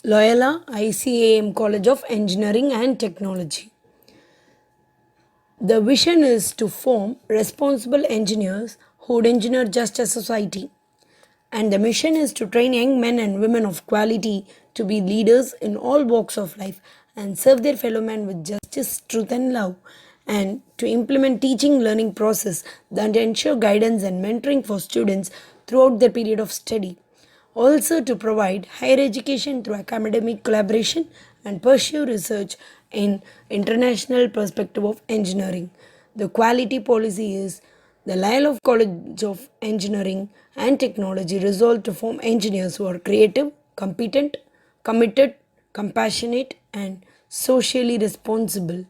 Loyola ICAM College of Engineering and Technology. The vision is to form responsible engineers who would engineer just a society. And the mission is to train young men and women of quality to be leaders in all walks of life and serve their fellow men with justice, truth, and love. And to implement teaching learning process that ensure guidance and mentoring for students throughout their period of study. Also to provide higher education through academic collaboration and pursue research in international perspective of engineering. The quality policy is the Loyola College of Engineering and Technology resolved to form engineers who are creative, competent, committed, compassionate, and socially responsible.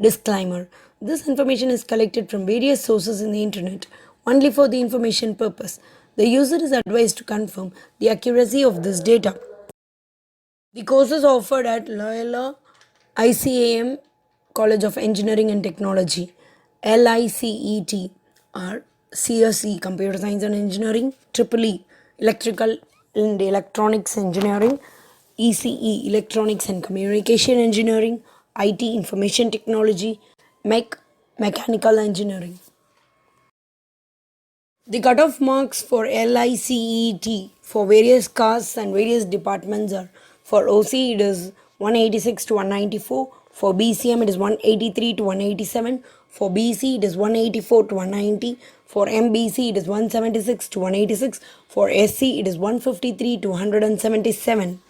Disclaimer: this information is collected from various sources in the internet only for the information purpose. The user is advised to confirm the accuracy of this data. The courses offered at Loyola ICAM College of Engineering and Technology LICET are CSE Computer Science and Engineering, EEE Electrical and Electronics Engineering, ECE Electronics and Communication Engineering, IT Information Technology, Mechanical Engineering. The cutoff marks for LICET for various castes and various departments are: for OC it is 186 to 194, for BCM it is 183 to 187, for BC it is 184 to 190, for MBC it is 176 to 186, for SC it is 153 to 177.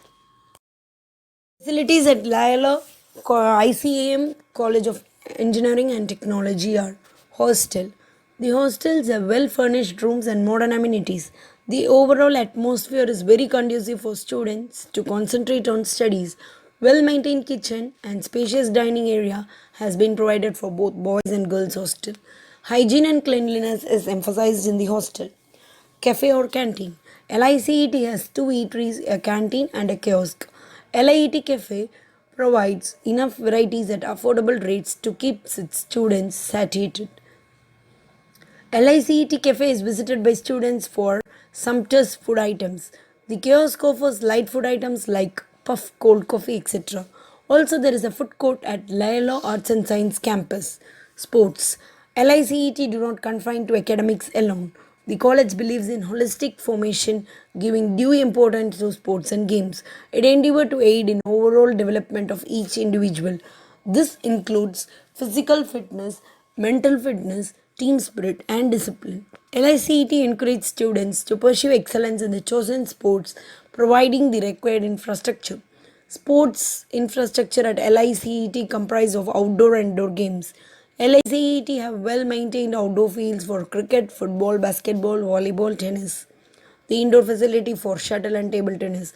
Facilities at Loyola ICAM College of Engineering and Technology are: hostel. The hostels have well furnished rooms and modern amenities. The overall atmosphere is very conducive for students to concentrate on studies. Well maintained kitchen and spacious dining area has been provided for both boys and girls hostel. Hygiene and cleanliness is emphasized in the hostel. Cafe or canteen. LICET has two eateries, a canteen, and a kiosk. LIET Cafe provides enough varieties at affordable rates to keep its students satiated. LICET Cafe is visited by students for sumptuous food items. The kiosk offers light food items like puff, cold coffee, etc. Also, there is a food court at Loyola Arts and Science Campus. Sports. LICET do not confine to academics alone. The college believes in holistic formation, giving due importance to sports and games. It endeavors to aid in overall development of each individual. This includes physical fitness, mental fitness, team spirit, and discipline. LICET encourages students to pursue excellence in the chosen sports, providing the required infrastructure. Sports infrastructure at LICET comprise of outdoor and indoor games. LICET have well maintained outdoor fields for cricket, football, basketball, volleyball, tennis. The indoor facility for shuttle and table tennis.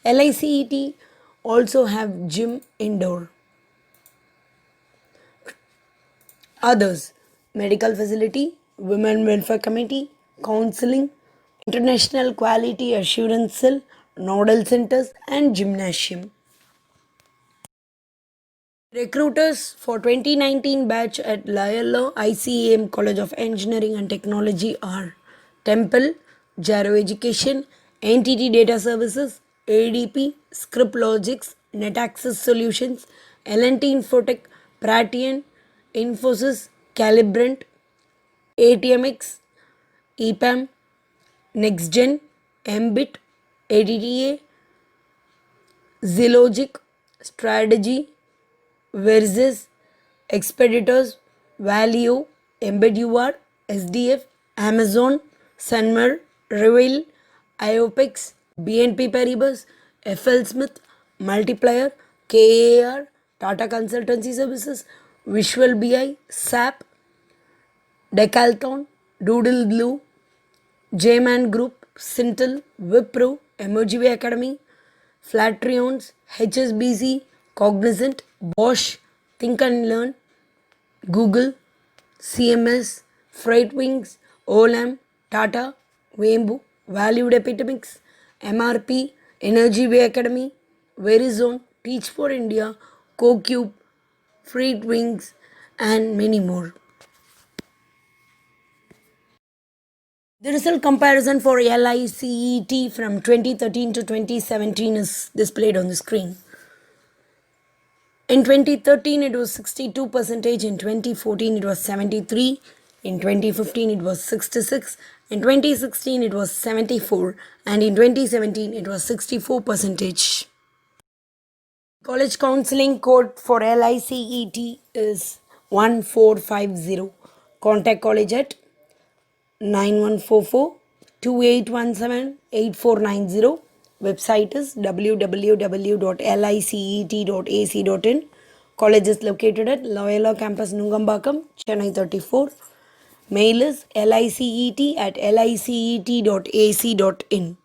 LICET also have gym indoor. Others: medical facility, women welfare committee, counseling, international quality assurance cell, nodal centers, and gymnasium. Recruiters for 2019 batch at Loyola ICAM College of Engineering and Technology are Temple, Jaro Education, NTT Data Services, ADP, Script Logics, NetAccess Solutions, L&T Infotech, Pratian, Infosys, Calibrant, ATMX, EPAM, NextGen, Mbit, ADTA, Zillogic, Strategy, Versus, Expeditors, Value, Embed SDF, Amazon, Sunmer, Reveal, IOPEX, BNP Paribas, FL Smith, Multiplier, KAR, Tata Consultancy Services, Visual BI, SAP, Decathlon, Doodle Blue, J-Man Group, Sintel, Wipro, Emojiway Academy, Flatrions, HSBC, Cognizant, Bosch, Think and Learn, Google, CMS, Freightwings, Olam, Tata, Wembu, Valued Epidemics, MRP, Energy Way Academy, Verizon, Teach for India, CoCube, Freightwings, and many more. The result comparison for LICET from 2013 to 2017 is displayed on the screen. In 2013, it was 62%. In 2014, it was 73. In 2015, it was 66. In 2016, it was 74. And in 2017, it was 64%. College counseling code for LICET is 1450. Contact college at 9144 2817 8490. Website is www.licet.ac.in. College is located at Loyola Campus, Nungambakam, Chennai 34. Mail is licet@licet.ac.in.